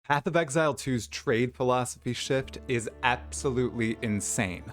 Path of Exile 2's trade philosophy shift is absolutely insane.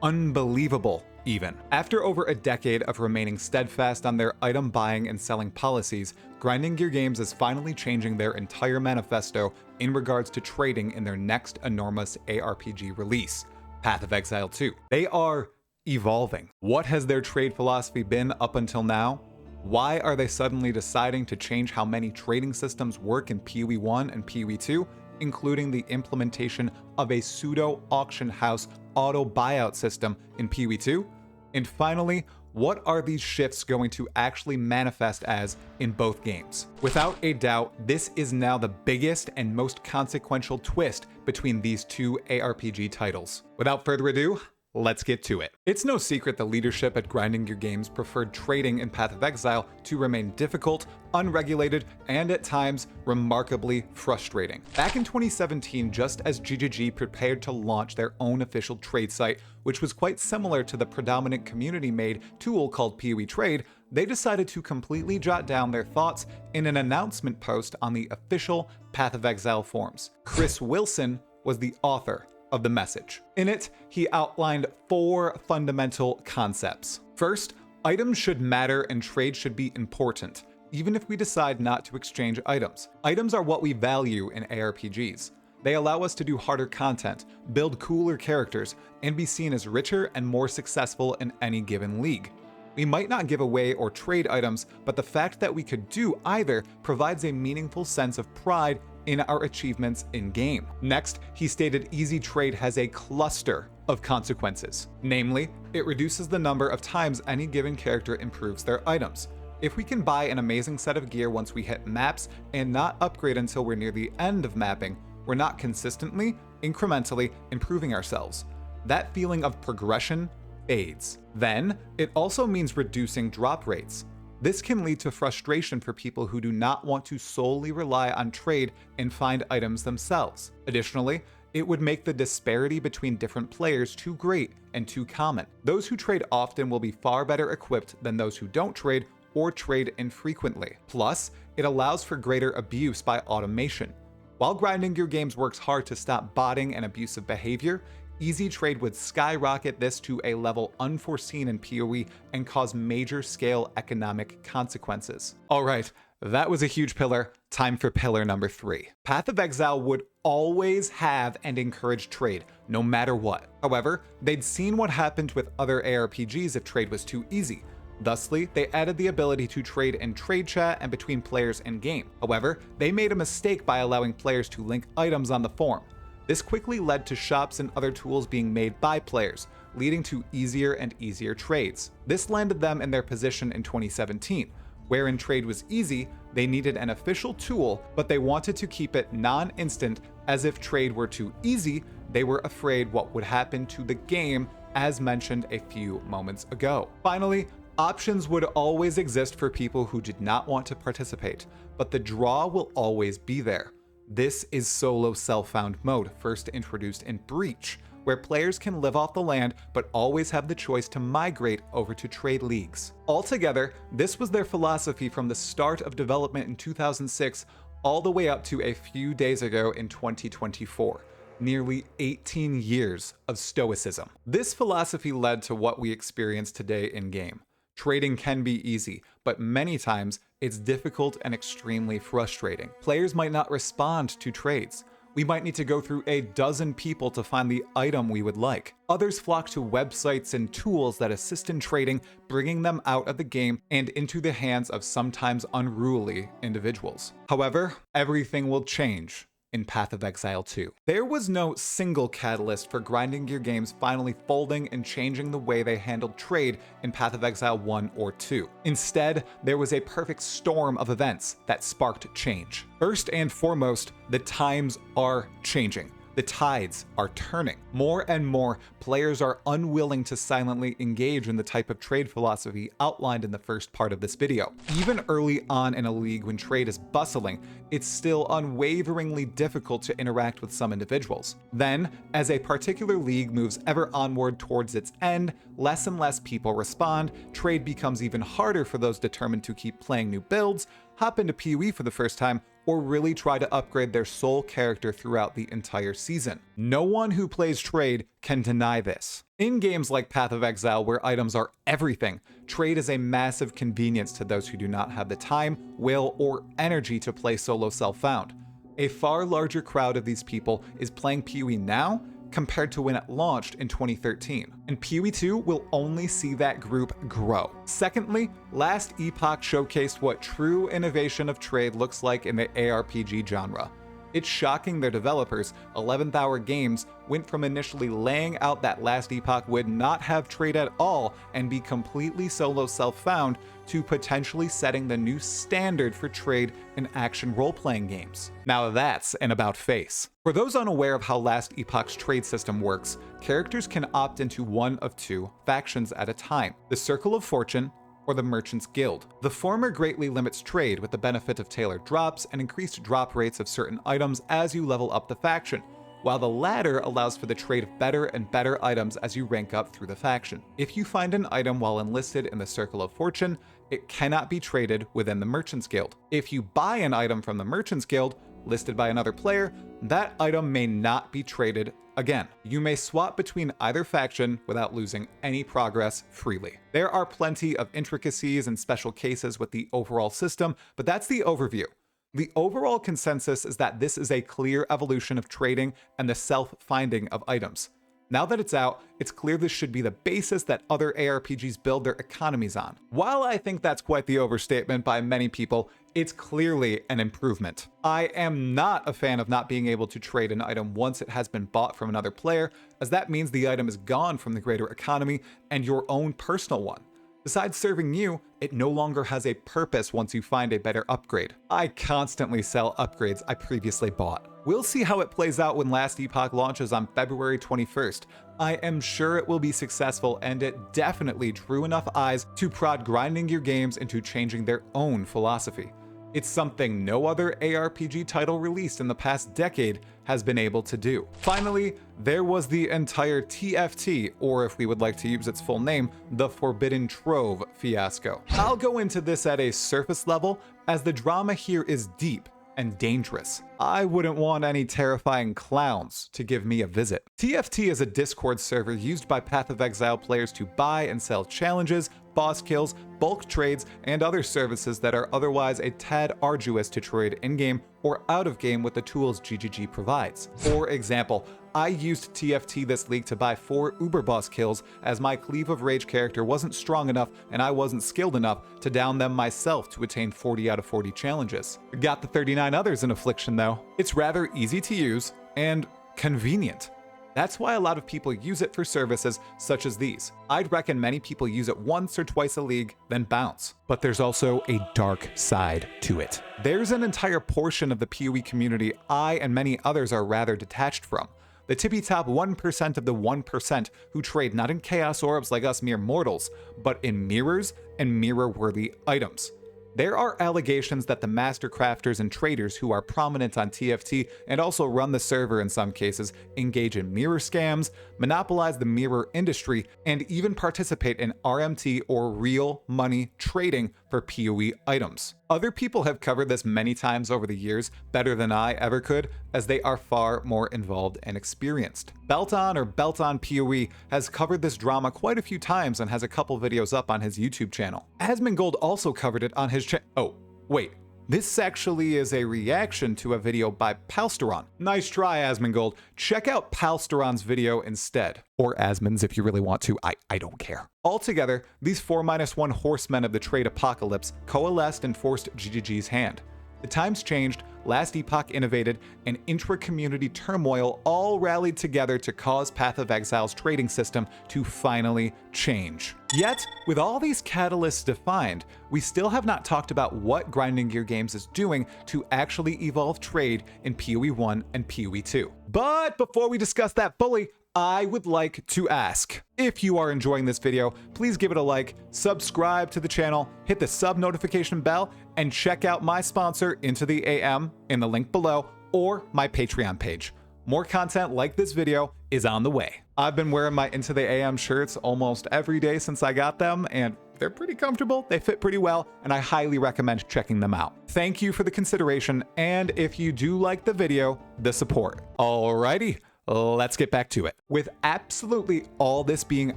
Unbelievable, even. After over a decade of remaining steadfast on their item buying and selling policies, Grinding Gear Games is finally changing their entire manifesto in regards to trading in their next enormous ARPG release, Path of Exile 2. They are evolving. What has their trade philosophy been up until now? Why are they suddenly deciding to change how many trading systems work in POE1 and POE2, including the implementation of a pseudo-auction house auto buyout system in POE2? And finally, what are these shifts going to actually manifest as in both games? Without a doubt, this is now the biggest and most consequential twist between these two ARPG titles. Without further ado, let's get to it. It's no secret the leadership at Grinding Gear Games preferred trading in Path of Exile to remain difficult, unregulated, and at times remarkably frustrating. Back in 2017, just as GGG prepared to launch their own official trade site, which was quite similar to the predominant community-made tool called POE Trade, they decided to completely jot down their thoughts in an announcement post on the official Path of Exile forums. Chris Wilson was the author of the message. In it, he outlined 4 fundamental concepts. First, items should matter and trade should be important, even if we decide not to exchange items. Items are what we value in ARPGs. They allow us to do harder content, build cooler characters, and be seen as richer and more successful in any given league. We might not give away or trade items, but the fact that we could do either provides a meaningful sense of pride in our achievements in-game. Next, he stated easy trade has a cluster of consequences. Namely, it reduces the number of times any given character improves their items. If we can buy an amazing set of gear once we hit maps and not upgrade until we're near the end of mapping, we're not consistently, incrementally improving ourselves. That feeling of progression fades. Then, it also means reducing drop rates. This can lead to frustration for people who do not want to solely rely on trade and find items themselves. Additionally, it would make the disparity between different players too great and too common. Those who trade often will be far better equipped than those who don't trade or trade infrequently. Plus, it allows for greater abuse by automation. While Grinding Gear Games works hard to stop botting and abusive behavior, easy trade would skyrocket this to a level unforeseen in PoE and cause major scale economic consequences. Alright, that was a huge pillar. Time for pillar number 3. Path of Exile would always have and encourage trade, no matter what. However, they'd seen what happened with other ARPGs if trade was too easy. Thusly, they added the ability to trade in trade chat and between players in-game. However, they made a mistake by allowing players to link items on the forum. This quickly led to shops and other tools being made by players, leading to easier and easier trades. This landed them in their position in 2017, wherein trade was easy, they needed an official tool, but they wanted to keep it non-instant, as if trade were too easy, they were afraid what would happen to the game, as mentioned a few moments ago. Finally, options would always exist for people who did not want to participate, but the draw will always be there. This is solo self-found mode, first introduced in Breach, where players can live off the land but always have the choice to migrate over to trade leagues. Altogether, this was their philosophy from the start of development in 2006 all the way up to a few days ago in 2024. Nearly 18 years of stoicism. This philosophy led to what we experience today in-game. Trading can be easy, but many times it's difficult and extremely frustrating. Players might not respond to trades. We might need to go through a dozen people to find the item we would like. Others flock to websites and tools that assist in trading, bringing them out of the game and into the hands of sometimes unruly individuals. However, everything will change in Path of Exile 2. There was no single catalyst for Grinding Gear Games finally folding and changing the way they handled trade in Path of Exile 1 or 2. Instead, there was a perfect storm of events that sparked change. First and foremost, the times are changing. The tides are turning. More and more players are unwilling to silently engage in the type of trade philosophy outlined in the first part of this video. Even early on in a league when trade is bustling, it's still unwaveringly difficult to interact with some individuals. Then, as a particular league moves ever onward towards its end, less and less people respond, trade becomes even harder for those determined to keep playing new builds, hop into PoE for the first time, or really try to upgrade their sole character throughout the entire season. No one who plays trade can deny this. In games like Path of Exile, where items are everything, trade is a massive convenience to those who do not have the time, will, or energy to play solo self-found. A far larger crowd of these people is playing PoE now compared to when it launched in 2013, and POE2 will only see that group grow. Secondly, Last Epoch showcased what true innovation of trade looks like in the ARPG genre. It's shocking their developers, 11th Hour Games, went from initially laying out that Last Epoch would not have trade at all and be completely solo self-found, to potentially setting the new standard for trade in action role-playing games. Now that's an about-face. For those unaware of how Last Epoch's trade system works, characters can opt into one of two factions at a time: the Circle of Fortune or the Merchant's Guild. The former greatly limits trade with the benefit of tailored drops and increased drop rates of certain items as you level up the faction, while the latter allows for the trade of better and better items as you rank up through the faction. If you find an item while enlisted in the Circle of Fortune, it cannot be traded within the Merchant's Guild. If you buy an item from the Merchant's Guild, listed by another player, that item may not be traded again. You may swap between either faction without losing any progress freely. There are plenty of intricacies and special cases with the overall system, but that's the overview. The overall consensus is that this is a clear evolution of trading and the self-finding of items. Now that it's out, it's clear this should be the basis that other ARPGs build their economies on. While I think that's quite the overstatement by many people, it's clearly an improvement. I am not a fan of not being able to trade an item once it has been bought from another player, as that means the item is gone from the greater economy and your own personal one. Besides serving you, it no longer has a purpose once you find a better upgrade. I constantly sell upgrades I previously bought. We'll see how it plays out when Last Epoch launches on February 21st. I am sure it will be successful, and it definitely drew enough eyes to prod grinding gear games into changing their own philosophy. It's something no other ARPG title released in the past decade has been able to do. Finally, there was the entire TFT, or if we would like to use its full name, the Forbidden Trove fiasco. I'll go into this at a surface level, as the drama here is deep and dangerous. I wouldn't want any terrifying clowns to give me a visit. TFT is a Discord server used by Path of Exile players to buy and sell challenges, boss kills, bulk trades, and other services that are otherwise a tad arduous to trade in-game or out-of-game with the tools GGG provides. For example, I used TFT this league to buy 4 Uber boss kills, as my Cleave of Rage character wasn't strong enough and I wasn't skilled enough to down them myself to attain 40 out of 40 challenges. Got the 39 others in Affliction though. It's rather easy to use and convenient. That's why a lot of people use it for services such as these. I'd reckon many people use it once or twice a league, then bounce. But there's also a dark side to it. There's an entire portion of the PoE community I and many others are rather detached from. The tippy-top 1% of the 1% who trade not in chaos orbs like us mere mortals, but in mirrors and mirror-worthy items. There are allegations that the master crafters and traders who are prominent on TFT and also run the server in some cases engage in mirror scams, monopolize the mirror industry, and even participate in RMT or real money trading for PoE items. Other people have covered this many times over the years, better than I ever could, as they are far more involved and experienced. Belton or Belton PoE has covered this drama quite a few times and has a couple videos up on his YouTube channel. Asmongold also covered it on his oh, wait. This actually is a reaction to a video by Palsteron. Nice try, Asmongold. Check out Palsteron's video instead. Or Asmon's if you really want to, I don't care. Altogether, these 4-1 horsemen of the trade apocalypse coalesced and forced GGG's hand. The times changed, Last Epoch innovated, and intra-community turmoil all rallied together to cause Path of Exile's trading system to finally change. Yet, with all these catalysts defined, we still have not talked about what Grinding Gear Games is doing to actually evolve trade in POE1 and POE2. But before we discuss that fully, I would like to ask, if you are enjoying this video, please give it a like, subscribe to the channel, hit the sub notification bell, and check out my sponsor, Into the AM, in the link below, or my Patreon page. More content like this video is on the way. I've been wearing my Into the AM shirts almost every day since I got them, and they're pretty comfortable, they fit pretty well, and I highly recommend checking them out. Thank you for the consideration, and if you do like the video, the support. Alrighty, let's get back to it. With absolutely all this being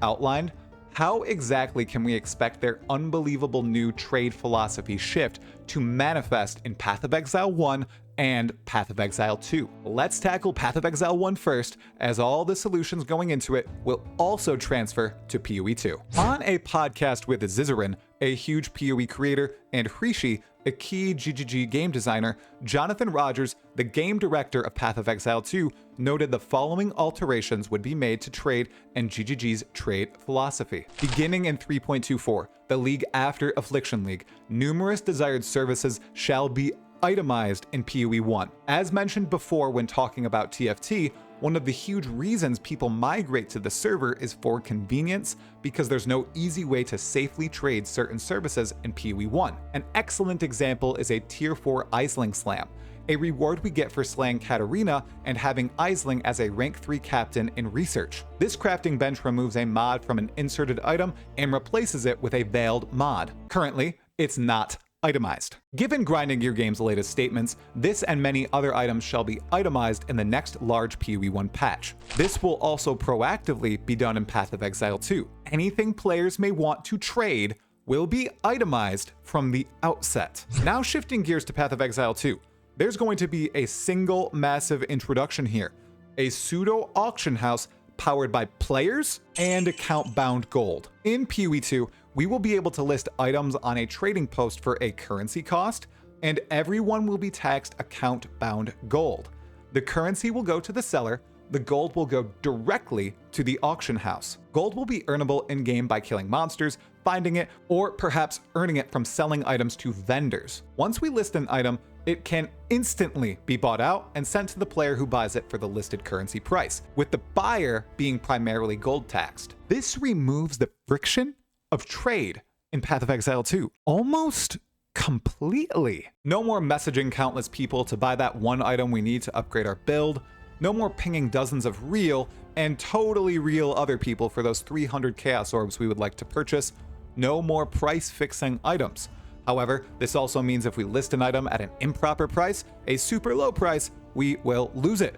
outlined, how exactly can we expect their unbelievable new trade philosophy shift to manifest in Path of Exile 1 and Path of Exile 2? Let's tackle Path of Exile 1 first, as all the solutions going into it will also transfer to POE2. On a podcast with Zizarin, a huge POE creator, and Hrishi, a key GGG game designer, Jonathan Rogers, the game director of Path of Exile 2, noted the following alterations would be made to trade and GGG's trade philosophy. Beginning in 3.24, the league after Affliction League, numerous desired services shall be itemized in POE1. As mentioned before when talking about TFT, one of the huge reasons people migrate to the server is for convenience, because there's no easy way to safely trade certain services in POE1. An excellent example is a Tier 4 Aisling Slam, a reward we get for slaying Katarina and having Aisling as a rank 3 captain in research. This crafting bench removes a mod from an inserted item and replaces it with a veiled mod. Currently, it's not itemized. Given Grinding Gear Games' latest statements, this and many other items shall be itemized in the next large POE1 patch. This will also proactively be done in Path of Exile 2. Anything players may want to trade will be itemized from the outset. Now shifting gears to Path of Exile 2, there's going to be a single massive introduction here, a pseudo auction house powered by players and account-bound gold. In POE2, we will be able to list items on a trading post for a currency cost, and everyone will be taxed account-bound gold. The currency will go to the seller, the gold will go directly to the auction house. Gold will be earnable in-game by killing monsters, finding it, or perhaps earning it from selling items to vendors. Once we list an item, it can instantly be bought out and sent to the player who buys it for the listed currency price, with the buyer being primarily gold taxed. This removes the friction of trade in Path of Exile 2, almost completely. No more messaging countless people to buy that one item we need to upgrade our build. No more pinging dozens of real and totally real other people for those 300 Chaos Orbs we would like to purchase. No more price fixing items. However, this also means if we list an item at an improper price, a super low price, we will lose it.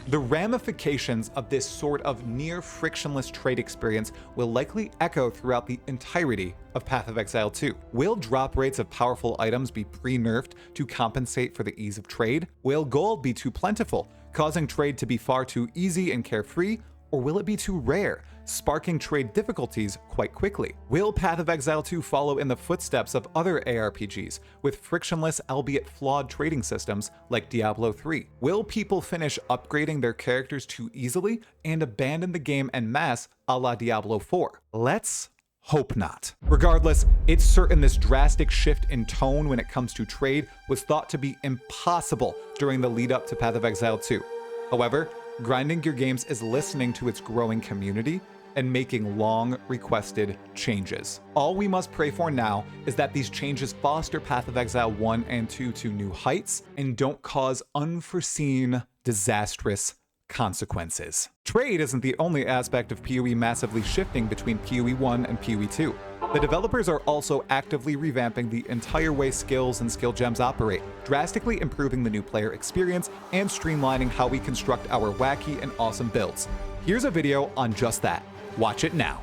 The ramifications of this sort of near frictionless trade experience will likely echo throughout the entirety of Path of Exile 2. Will drop rates of powerful items be pre-nerfed to compensate for the ease of trade? Will gold be too plentiful, causing trade to be far too easy and carefree? Or will it be too rare, sparking trade difficulties quite quickly? Will Path of Exile 2 follow in the footsteps of other ARPGs with frictionless, albeit flawed trading systems like Diablo 3? Will people finish upgrading their characters too easily and abandon the game en masse a la Diablo 4? Let's hope not. Regardless, it's certain this drastic shift in tone when it comes to trade was thought to be impossible during the lead up to Path of Exile 2. However, Grinding Gear Games is listening to its growing community and making long requested changes. All we must pray for now is that these changes foster Path of Exile 1 and 2 to new heights and don't cause unforeseen, disastrous consequences. Trade isn't the only aspect of PoE massively shifting between PoE1 and PoE2. The developers are also actively revamping the entire way skills and skill gems operate, drastically improving the new player experience and streamlining how we construct our wacky and awesome builds. Here's a video on just that. Watch it now.